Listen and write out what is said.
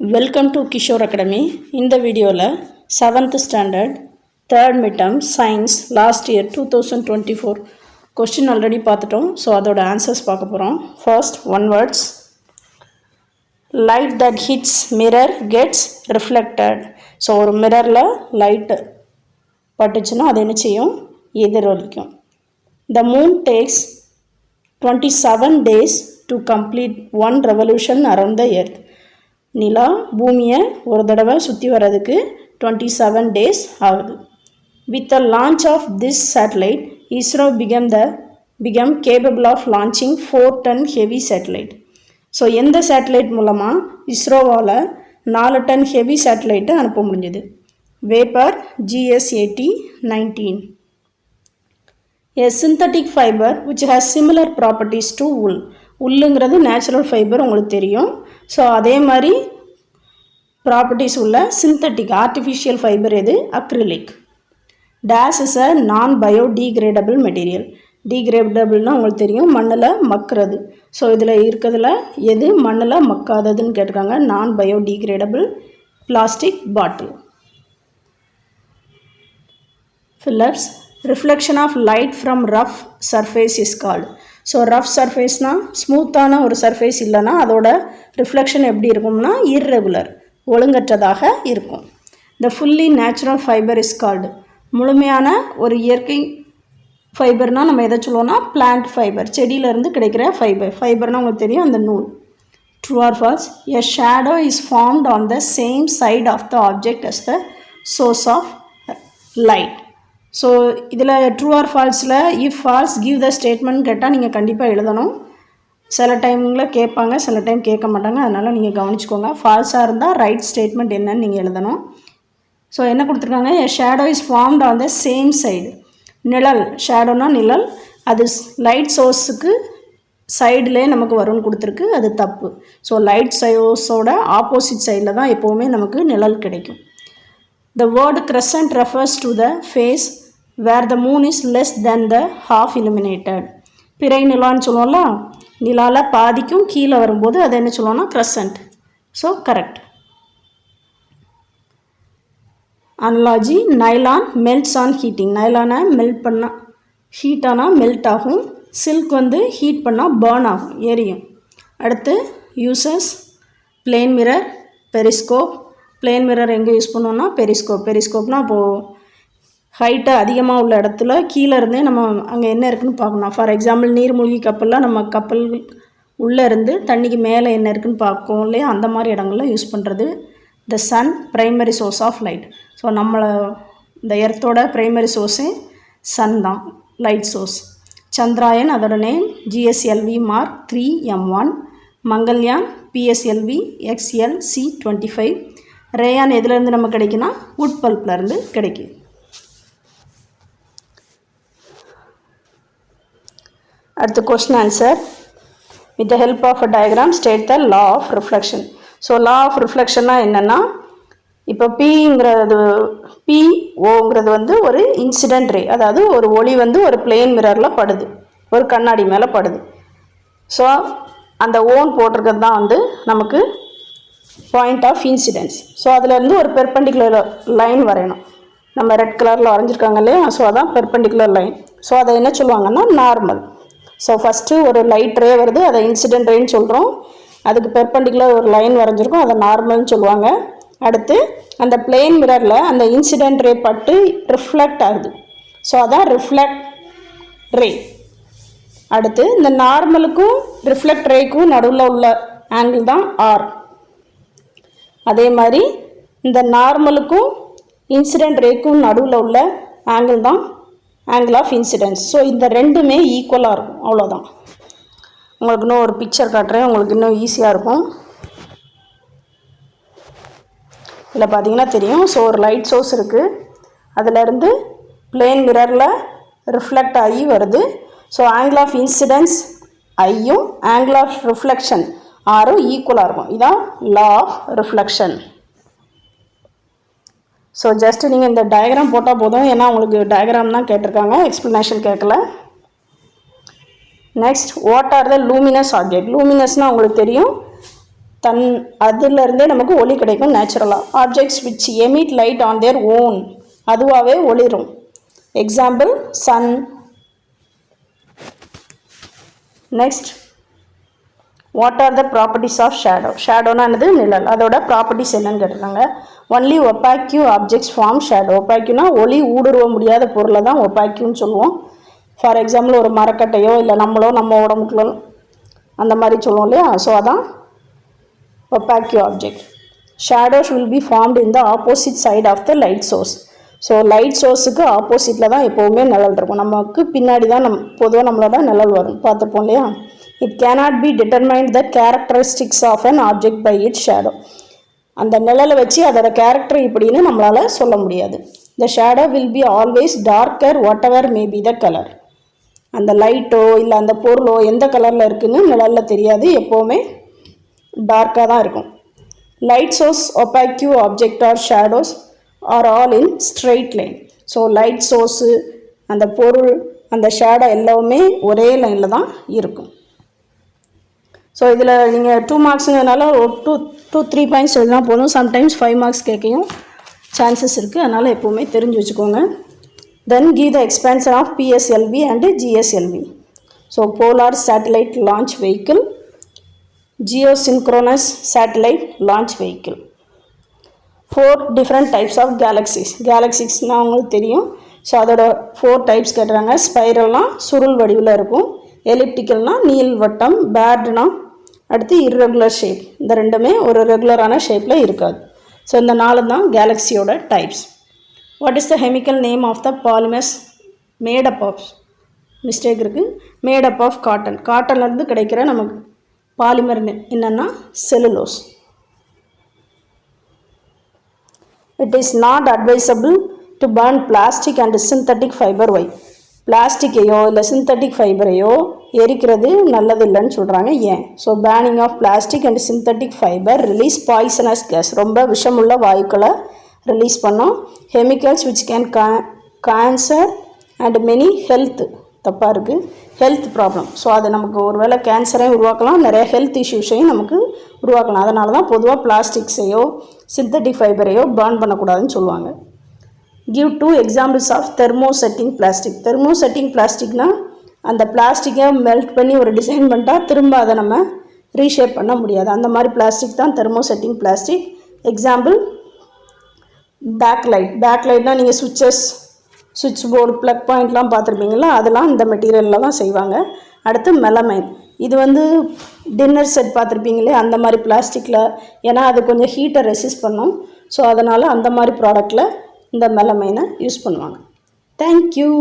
Welcome to Kishore Academy. In the video, 7th standard, 3rd midterm, science, last year 2024. Question already பார்த்துட்டோம். So, அதோட answers பார்க்க போகிறோம். First, one words. Light that hits mirror gets reflected. So, ஒரு mirrorல light பட்டுச்சுன்னா அது என்ன செய்யும்? எதிரொலிக்கும். The moon takes 27 days to complete one revolution around the earth. நிலா பூமியை ஒரு தடவை சுற்றி வர்றதுக்கு 27 days ஆகுது. With the launch of this satellite, ISRO became capable of launching 4-ton heavy satellite. So எந்த சேட்டலைட் மூலமாக இஸ்ரோவால் 4 டன் ஹெவி சேட்டலைட்டை அனுப்ப முடிஞ்சது? Vapour GS80-19. A synthetic fiber which has similar properties to wool. உள்ளுங்கிறது நேச்சுரல் ஃபைபர் உங்களுக்கு தெரியும். So அதே மாதிரி properties உள்ள சிந்தட்டிக் ஆர்டிஃபிஷியல் ஃபைபர் எது? Acrylic. This is a non biodegradable material. டீக்ரேடபிள்னால் உங்களுக்கு தெரியும் மண்ணில் மக்கிறது. ஸோ இதில் இருக்கிறதுல எது மண்ணில் மக்காததுன்னு கேட்டிருக்காங்க. Non biodegradable plastic bottle. Phillips, reflection of light from rough surface is called. So rough சர்ஃபேஸ்னால் ஸ்மூத்தான ஒரு சர்ஃபேஸ் இல்லைன்னா அதோட ரிஃப்ளெக்ஷன் எப்படி இருக்கும்னா இர்ரெகுலர், ஒழுங்கற்றதாக இருக்கும். The fully natural fibre is called. முழுமையான ஒரு இயற்கை ஃபைபர்னால் நம்ம எதை சொல்லுவோம்னா பிளான்ட் ஃபைபர், செடியிலேருந்து கிடைக்கிற ஃபைபர்னால் உங்களுக்கு தெரியும் அந்த நூல். True or false? A shadow is formed on the same side of the object as the source of light. So இதில் ட்ரூ ஆர் ஃபால்ஸில் if false give the statement கேட்டால் நீங்கள் கண்டிப்பாக எழுதணும். சில டைமில் கேட்பாங்க, சில டைம் கேட்க மாட்டாங்க, அதனால் நீங்கள் கவனிச்சுக்கோங்க. ஃபால்ஸாக இருந்தால் ரைட் ஸ்டேட்மெண்ட் என்னன்னு நீங்கள் எழுதணும். ஸோ என்ன கொடுத்துருக்காங்க? A shadow is formed on the same side. நிழல், ஷேடோனா நிழல், அது லைட் சோர்ஸுக்கு சைடிலே நமக்கு வரும்னு கொடுத்துருக்கு, அது தப்பு. ஸோ லைட் சோர்ஸோட ஆப்போசிட் சைடில் தான் எப்போவுமே நமக்கு நிழல் கிடைக்கும். The word crescent refers to the phase where the moon is less than the half illuminated. பிறை நிலான்னு சொல்லுவோம்ல, நிலாவில் பாதிக்கும் கீழே வரும்போது அதை என்ன சொல்லுவோம்னா crescent. So correct. Analogy, nylon melts on heating. நைலானை மெல்ட் பண்ணால் ஹீட் ஆனால் மெல்ட் ஆகும். சில்க் ஹீட் பண்ணால் பர்ன் ஆகும், எரியும். அடுத்து uses, plane mirror, periscope. Plane mirror எங்கே யூஸ் பண்ணுவோம்னா பெரிஸ்கோப். பெரிஸ்கோப்னால் இப்போது ஹைட்டு அதிகமாக உள்ள இடத்துல கீழே இருந்தே நம்ம அங்கே என்ன இருக்குதுன்னு பார்க்கணும். ஃபார் எக்ஸாம்பிள் நீர்மூழ்கி கப்பலில் நம்ம கப்பல் உள்ளே இருந்து தண்ணிக்கு மேலே என்ன இருக்குதுன்னு பார்க்கோம் இல்லையா, அந்த மாதிரி இடங்களில் யூஸ் பண்ணுறது. The sun primary source of light. So நம்மளை இந்த எர்த்தோட ப்ரைமரி சோர்ஸே சன் தான், லைட் சோர்ஸ். சந்திராயன் அதோட name GSLV Mark 3 M1. Mangalyaan PSLV XLC-25. Rayon எதுலேருந்து நம்ம கிடைக்குன்னா வுட் பல்ப்லேருந்து கிடைக்குது. அடுத்து question answer. With the help of a diagram state the law of reflection. So law of ரிஃப்ளெக்ஷன்னா என்னென்னா, இப்போ POங்கிறது ஒரு இன்சிடென்ட் ரே, அதாவது ஒரு ஒளி ஒரு பிளேன் மிரரில் படுது, ஒரு கண்ணாடி மேலே படுது. ஸோ அந்த ஓன் போட்டிருக்கிறது தான் நமக்கு பாயிண்ட் ஆஃப் இன்சிடென்ஸ். ஸோ அதிலேருந்து ஒரு பெர்பெண்டிகுலர் லைன் வரையணும். நம்ம ரெட் கலரில் வரைஞ்சிருக்காங்க இல்லையா, ஸோ அதான் பெர்பெண்டிகுலர் லைன். ஸோ அதை என்ன சொல்லுவாங்கன்னா நார்மல். ஸோ ஃபஸ்ட்டு ஒரு லைட் ரே வருது, அதை இன்சிடென்ட் ரேன்னு சொல்கிறோம். அதுக்கு பெர்பெண்டிகுலர் ஒரு லைன் வரைஞ்சிருக்கோம், அதை நார்மல்னு சொல்லுவாங்க. அடுத்து அந்த பிளேன் மிரரில் அந்த இன்சிடென்ட் ரே பட்டு ரிஃப்ளெக்ட் ஆகுது, ஸோ அதான் ரிஃப்ளெக்ட் ரே. அடுத்து இந்த நார்மலுக்கும் ரிஃப்ளெக்ட் ரேக்கும் நடுவில் உள்ள ஆங்கிள் தான் R. அதே மாதிரி இந்த நார்மலுக்கும் இன்சிடென்ட் ரேக்கும் நடுவில் உள்ள ஆங்கிள் தான் ஆங்கிள் ஆஃப் இன்சிடென்ஸ். ஸோ இந்த ரெண்டுமே ஈக்குவலாக இருக்கும், அவ்வளோதான். உங்களுக்கு இன்னும் ஒரு பிக்சர் காட்டுறேன், உங்களுக்கு இன்னும் ஈஸியாக இருக்கும். இதில் பார்த்தீங்கன்னா தெரியும். ஸோ ஒரு லைட் சோர்ஸ் இருக்குது, அதிலேருந்து பிளேன் மிரரில் ரிஃப்ளெக்ட் ஆகி வருது. ஸோ ஆங்கிள் ஆஃப் இன்சிடென்ஸ் ஐயும் ஆங்கிள் ஆஃப் ரிஃப்ளெக்ஷன் ஆரும் ஈக்குவலாக இருக்கும். இதான் law of reflection. So just நீங்கள் இந்த டயக்ராம் போட்டால் போதும், ஏன்னா உங்களுக்கு டயக்ராம் தான் கேட்டிருக்காங்க, எக்ஸ்ப்ளனேஷன் கேட்கல. Next, what are the luminous object? லூமினஸ்னால் உங்களுக்கு தெரியும் அதுலேருந்தே நமக்கு ஒளி கிடைக்கும் நேச்சுரலாக. Objects which emit light on their own, அதுவாகவே ஒளிரும். Example sun. Next, what are the properties of shadow? ஷேடோனா என்னது? நிழல். அதோட ப்ராப்பர்ட்டிஸ் என்னன்னு கேட்டிருக்காங்க. Only opaque objects form shadow. ஒப்பாக்யூனா ஒளி ஊடுருவ முடியாத பொருளை தான் ஒப்பாக்யூன்னு சொல்லுவோம். ஃபார் எக்ஸாம்பிள் ஒரு மரக்கட்டையோ இல்லை நம்ம உடம்புக்குள்ள அந்த மாதிரி சொல்லுவோம் இல்லையா, ஸோ அதான் opaque object. Shadows will be formed in the opposite side of the light source. So light சோர்ஸுக்கு ஆப்போசிட்டில் தான் எப்போவுமே நிழல் இருக்கும். நமக்கு பின்னாடி தான் பொதுவாக நம்மளோட நிழல் வரும், பார்த்துருப்போம் இல்லையா. It cannot be determined the characteristics of an object by it shadow. அந்த நிழலை வச்சு அதோட கேரக்டர் இப்படின்னு நம்மளால் சொல்ல முடியாது. The shadow will be always darker whatever may be the colour. அந்த லைட்டோ இல்லை அந்த பொருளோ எந்த கலரில் இருக்குதுன்னு நிழலில் தெரியாது, எப்போவுமே டார்க்காக தான் இருக்கும். Light source, opaque object are shadows are all in straight line. So light source, அந்த பொருள், அந்த ஷேடோ எல்லாமே ஒரே லைனில் தான் இருக்கும். ஸோ இதில் நீங்கள் 2 மார்க்ஸுங்கிறதுனால ஒரு 2-3 பாயிண்ட்ஸ் எழுதினா போதும். சம்டைம்ஸ் 5 மார்க்ஸ் கேட்கையும் சான்சஸ் இருக்குது, அதனால் எப்போவுமே தெரிஞ்சு வச்சுக்கோங்க. Then give the expansion of PSLV and GSLV. So Polar Satellite Launch Vehicle, Geosynchronous Satellite Launch Vehicle. 4 different types of galaxies. Galaxiesனா உங்களுக்கு தெரியும். ஸோ அதோட 4 டைப்ஸ் கேட்டுறாங்க. ஸ்பைரல்னா சுருள் வடிவில் இருக்கும், எலிப்டிக்கல்னா நீள்வட்டம், பேர்டுனா அடுத்து இர்ரெகுலர் ஷேப். இந்த ரெண்டுமே ஒரு ரெகுலரான ஷேப்பில் இருக்காது. ஸோ இந்த 4 தான் கேலக்ஸியோட types. What is the chemical name of the polymers made up of? Mistake இருக்குது. Made up of cotton. காட்டன்லேருந்து கிடைக்கிற நமக்கு பாலிமர் என்னென்னா cellulose. It is not advisable to burn plastic and synthetic fiber. Why? பிளாஸ்டிக்கையோ இல்லை synthetic ஃபைபரையோ எரிக்கிறது நல்லது இல்லைன்னு சொல்கிறாங்க. ஏன்? So burning of plastic and synthetic fibre release poisonous gas, ரொம்ப விஷமுள்ள வாயுக்களை ரிலீஸ் பண்ணோம். Chemicals which can cancer and many health, தப்பாக இருக்குது, ஹெல்த் ப்ராப்ளம். ஸோ அது நமக்கு ஒரு வேளை கேன்சரையும் உருவாக்கலாம், நிறைய ஹெல்த் இஷ்யூஸையும் நமக்கு உருவாக்கலாம். அதனால தான் பொதுவாக பிளாஸ்டிக்ஸையோ சிந்தட்டிக் ஃபைபரையோ பர்ன் பண்ணக்கூடாதுன்னு சொல்லுவாங்க. Give 2 examples of thermosetting plastic. Thermosetting பிளாஸ்டிக்னா அந்த பிளாஸ்டிக்கை மெல்ட் பண்ணி ஒரு டிசைன் பண்ணிட்டா திரும்ப அதை நம்ம ரீஷேப் பண்ண முடியாது. அந்த மாதிரி பிளாஸ்டிக் தான் தெர்மோசெட்டிங் பிளாஸ்டிக். Example bakelite. பேக்லைட்னால் நீங்கள் சுவிட்ச் போர்டு, ப்ளக் பாயிண்ட்லாம் பார்த்துருப்பீங்களா, அதெல்லாம் இந்த மெட்டீரியலில் தான் செய்வாங்க. அடுத்து மெலமைன். இது டின்னர் செட் பார்த்துருப்பீங்களே, அந்த மாதிரி பிளாஸ்டிக்கில், ஏன்னா அது கொஞ்சம் ஹீட்டை ரெசிஸ்ட் பண்ணும். ஸோ அதனால் அந்த மாதிரி ப்ராடக்டில் இந்த மெலமைனை யூஸ் பண்ணுவாங்க. தேங்க்யூ.